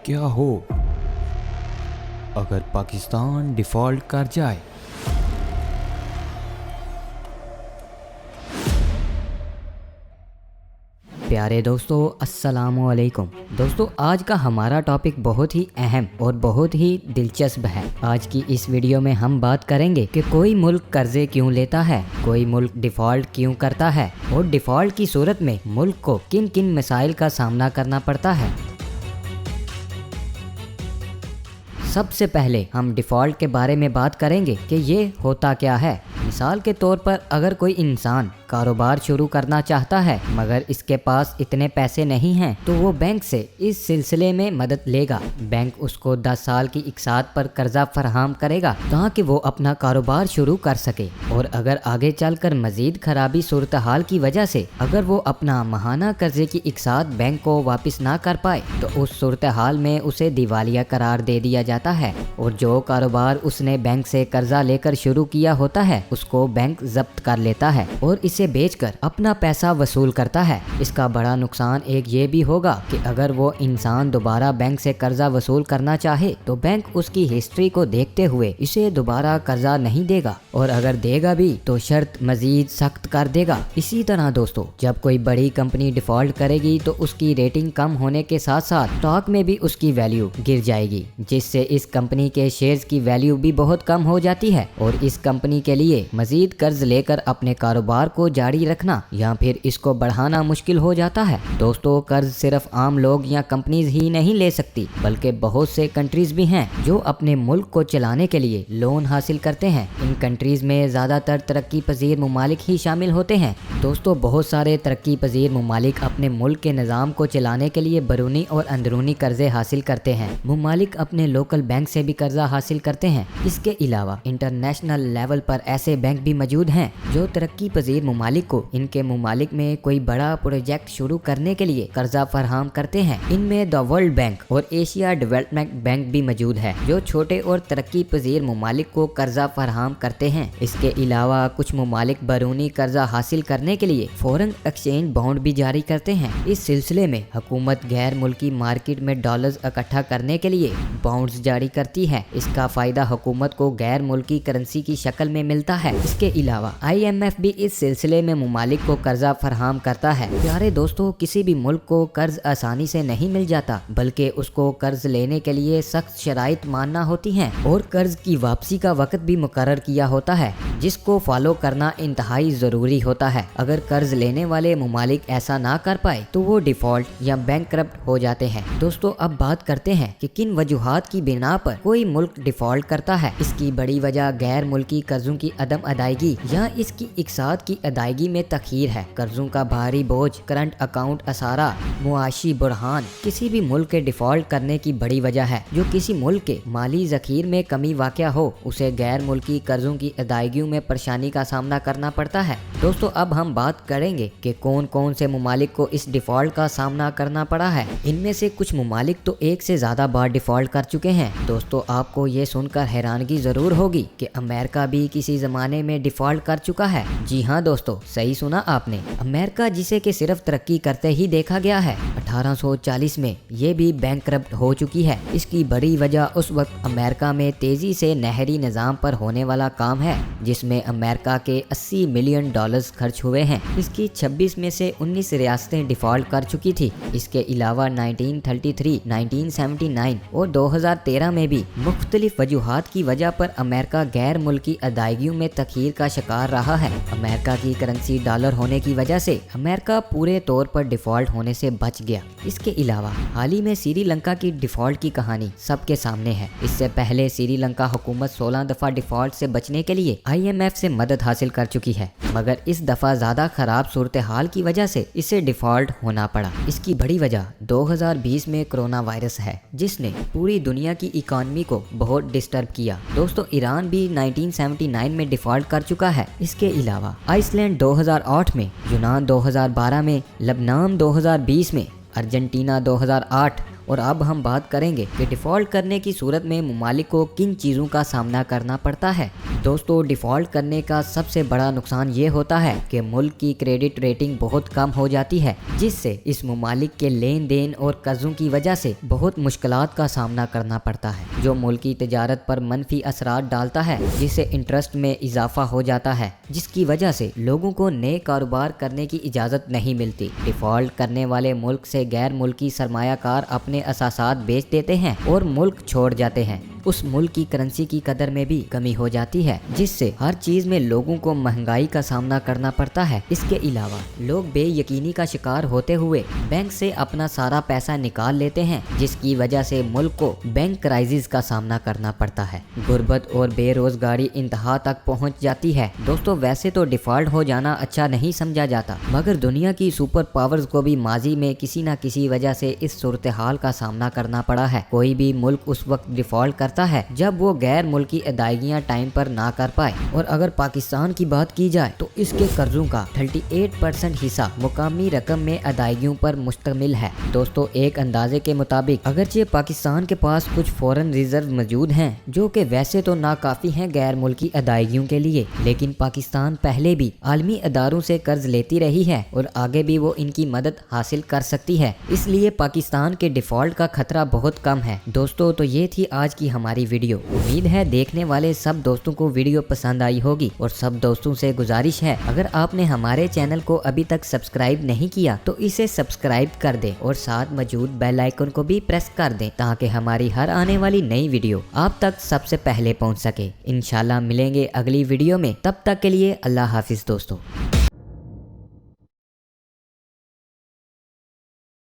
क्या हो अगर पाकिस्तान डिफ़ॉल्ट कर जाए। प्यारे दोस्तों, अस्सलामुअलैकुम। दोस्तों, आज का हमारा टॉपिक बहुत ही अहम और बहुत ही दिलचस्प है। आज की इस वीडियो में हम बात करेंगे कि कोई मुल्क कर्जे क्यों लेता है, कोई मुल्क डिफ़ॉल्ट क्यों करता है और डिफ़ॉल्ट की सूरत में मुल्क को किन किन मसाइल का सामना करना पड़ता है। सबसे पहले हम डिफ़ॉल्ट के बारे में बात करेंगे कि ये होता क्या है। मिसाल के तौर पर अगर कोई इंसान कारोबार शुरू करना चाहता है मगर इसके पास इतने पैसे नहीं हैं तो वो बैंक से इस सिलसिले में मदद लेगा। बैंक उसको 10 साल की इक़सात पर कर्जा फराहम करेगा ताकि वो अपना कारोबार शुरू कर सके। और अगर आगे चलकर मजीद खराबी सूरत हाल की वजह से अगर वो अपना माहाना कर्जे की इक़सात बैंक को वापस ना कर पाए तो उस सूरत हाल में उसे दिवालिया करार दे दिया जाता है और जो कारोबार उसने बैंक से कर्जा लेकर शुरू किया होता है उसको बैंक जब्त कर लेता है और इसे बेचकर अपना पैसा वसूल करता है। इसका बड़ा नुकसान एक ये भी होगा कि अगर वो इंसान दोबारा बैंक से कर्जा वसूल करना चाहे तो बैंक उसकी हिस्ट्री को देखते हुए इसे दोबारा कर्जा नहीं देगा और अगर देगा भी तो शर्त मजीद सख्त कर देगा। इसी तरह दोस्तों, जब कोई बड़ी कंपनी डिफ़ॉल्ट करेगी तो उसकी रेटिंग कम होने के साथ साथ स्टॉक में भी उसकी वैल्यू गिर जाएगी, जिससे इस कंपनी के शेयर्स की वैल्यू भी बहुत कम हो जाती है और इस कंपनी के लिए मजीद कर्ज लेकर अपने कारोबार को जारी रखना या फिर इसको बढ़ाना मुश्किल हो जाता है। दोस्तों, कर्ज सिर्फ आम लोग या कंपनीज ही नहीं ले सकती बल्कि बहुत से कंट्रीज भी हैं जो अपने मुल्क को चलाने के लिए लोन हासिल करते हैं। इन कंट्रीज में ज़्यादातर तरक्की पजीर ममालिक ही शामिल होते हैं। दोस्तों, बहुत सारे तरक्की पजीर ममालिक अपने मुल्क के निज़ाम को चलाने के लिए बैरूनी और अंदरूनी कर्जे हासिल करते हैं। ममालिक अपने लोकल बैंक से भी कर्जा हासिल करते हैं। इसके अलावा इंटरनेशनल लेवल पर ऐसे बैंक भी मौजूद हैं जो तरक्की पजीर ममालिक को इनके ममालिक में कोई बड़ा प्रोजेक्ट शुरू करने के लिए कर्जा फराहम करते हैं। इनमें द वर्ल्ड बैंक और एशिया डेवलपमेंट बैंक भी मौजूद है जो छोटे और तरक्की पजीर ममालिक को कर्जा फराहम करते हैं। इसके अलावा कुछ ममालिक बैरूनी कर्जा हासिल करने के लिए फॉरेन एक्सचेंज बॉन्ड भी जारी करते हैं। इस सिलसिले में हुकूमत गैर मुल्की मार्केट में डॉलर्स इकट्ठा करने के लिए बॉन्ड्स जारी करती है। इसका फायदा हुकूमत को गैर मुल्की करेंसी की शक्ल में मिलता है। इसके अलावा IMF भी इस सिलसिले में ममालिक को कर्जा फराहम करता है। प्यारे दोस्तों, किसी भी मुल्क को कर्ज आसानी से नहीं मिल जाता बल्कि उसको कर्ज लेने के लिए सख्त शराइत मानना होती हैं और कर्ज की वापसी का वक्त भी मुकर्रर किया होता है जिसको फॉलो करना इंतहाई जरूरी होता है। अगर कर्ज लेने वाले ममालिक ऐसा ना कर पाए तो वो डिफ़ॉल्ट या बैंकक्रप्ट हो जाते हैं। दोस्तों, अब बात करते हैं कि किन वजूहात की बिना पर कोई मुल्क डिफ़ॉल्ट करता है। इसकी बड़ी वजह गैर मुल्की कर्जों की अदम अदायगी या इसकी इक़सात की अदायगी में तखीर है। कर्जों का भारी बोझ, करंट अकाउंट असारा, मुआशी बुरहान किसी भी मुल्क के डिफ़ॉल्ट करने की बड़ी वजह है। जो किसी मुल्क के माली ज़ख़ीर में कमी वाक़या हो उसे गैर मुल्की कर्जों की अदायगी में परेशानी का सामना करना पड़ता है। दोस्तों, अब हम बात करेंगे कि कौन कौन से ममालिक को इस डिफ़ॉल्ट का सामना करना पड़ा है। इनमें से कुछ ममालिक तो एक से ज़्यादा बार डिफ़ॉल्ट कर चुके हैं। दोस्तों, आपको ये सुनकर हैरानगी ज़रूर होगी कि अमेरिका भी किसी ज़माने में डिफ़ॉल्ट कर चुका है। जी हाँ दोस्तों, सही सुना आपने। अमेरिका, जिसे कि सिर्फ तरक्की करते ही देखा गया है, 1840 में ये भी बैंकक्रप्ट हो चुकी है। इसकी बड़ी वजह उस वक्त अमेरिका में तेज़ी से नहरी निज़ाम पर होने वाला काम है जिसमें अमेरिका के $80 मिलियन खर्च हुए हैं। इसकी 26 में से 19 रियासतें डिफ़ॉल्ट कर चुकी थी। इसके अलावा 1933, 1979 और 2013 में भी मुख्तलिफ वजूहात की वजह पर अमेरिका गैर मुल्की अदायगियों में तखीर का शिकार रहा है। अमेरिका की करेंसी डॉलर होने की वजह से अमेरिका पूरे तौर पर डिफ़ॉल्ट होने से बच गया। इसके अलावा हाल ही में श्रीलंका की डिफ़ॉल्ट की कहानी सबके सामने है। इससे पहले श्रीलंका हुकूमत 16 दफ़ा डिफ़ॉल्ट से बचने के लिए IMF से मदद हासिल कर चुकी है मगर इस दफ़ा ज़्यादा ख़राब सूरत हाल की वजह से इसे डिफ़ॉल्ट होना पड़ा। इसकी बड़ी वजह 2020 में कोरोना वायरस है जिसने पूरी दुनिया की इकॉनमी को बहुत डिस्टर्ब किया। दोस्तों, ईरान भी 1979 में डिफ़ॉल्ट कर चुका है। इसके अलावा आइसलैंड 2008 में, यूनान 2012 में, लबनान 2020 में, अर्जेंटीना 2008 اور اب ہم بات کریں گے کہ ڈیفالٹ کرنے کی صورت میں ممالک کو کن چیزوں کا سامنا کرنا پڑتا ہے۔ دوستو، ڈیفالٹ کرنے کا سب سے بڑا نقصان یہ ہوتا ہے کہ ملک کی کریڈٹ ریٹنگ بہت کم ہو جاتی ہے، جس سے اس ممالک کے لین دین اور قرضوں کی وجہ سے بہت مشکلات کا سامنا کرنا پڑتا ہے، جو ملکی تجارت پر منفی اثرات ڈالتا ہے، جس سے انٹرسٹ میں اضافہ ہو جاتا ہے، جس کی وجہ سے لوگوں کو نئے کاروبار کرنے کی اجازت نہیں ملتی۔ ڈیفالٹ کرنے والے ملک سے غیر ملکی سرمایہ کار اپنے اثاثات بیچ دیتے ہیں اور ملک چھوڑ جاتے ہیں۔ اس ملک کی کرنسی کی قدر میں بھی کمی ہو جاتی ہے، جس سے ہر چیز میں لوگوں کو مہنگائی کا سامنا کرنا پڑتا ہے۔ اس کے علاوہ لوگ بے یقینی کا شکار ہوتے ہوئے بینک سے اپنا سارا پیسہ نکال لیتے ہیں، جس کی وجہ سے ملک کو بینک کرائسس کا سامنا کرنا پڑتا ہے۔ غربت اور بے روزگاری انتہا تک پہنچ جاتی ہے۔ دوستو، ویسے تو ڈیفالٹ ہو جانا اچھا نہیں سمجھا جاتا، مگر دنیا کی سپر پاورز کو بھی ماضی میں کسی نہ کسی وجہ سے اس صورتحال کا سامنا کرنا پڑا ہے۔ کوئی بھی ملک اس وقت ڈیفالٹ کرتا ہے جب وہ غیر ملکی ادائیگیاں ٹائم پر نہ کر پائے، اور اگر پاکستان کی بات کی جائے تو اس کے قرضوں کا 38% حصہ مقامی رقم میں ادائیگیوں پر مشتمل ہے۔ دوستو، ایک اندازے کے مطابق اگرچہ پاکستان کے پاس کچھ فورن ریزرو موجود ہیں جو کہ ویسے تو ناکافی ہیں غیر ملکی ادائیگیوں کے لیے، لیکن پاکستان پہلے بھی عالمی اداروں سے قرض لیتی رہی ہے اور آگے بھی وہ ان کی مدد حاصل کر سکتی ہے، اس لیے پاکستان کے ڈیفالٹ کا خطرہ بہت کم ہے۔ دوستو، تو یہ تھی آج کی ہماری ویڈیو۔ امید ہے دیکھنے والے سب دوستوں کو ویڈیو پسند آئی ہوگی، اور سب دوستوں سے گزارش ہے اگر آپ نے ہمارے چینل کو ابھی تک سبسکرائب نہیں کیا تو اسے سبسکرائب کر دیں اور ساتھ موجود بیل آئیکن کو بھی پریس کر دیں تاکہ ہماری ہر آنے والی نئی ویڈیو آپ تک سب سے پہلے پہنچ سکے۔ انشاءاللہ ملیں گے اگلی ویڈیو میں، تب تک کے لیے اللہ حافظ دوستو۔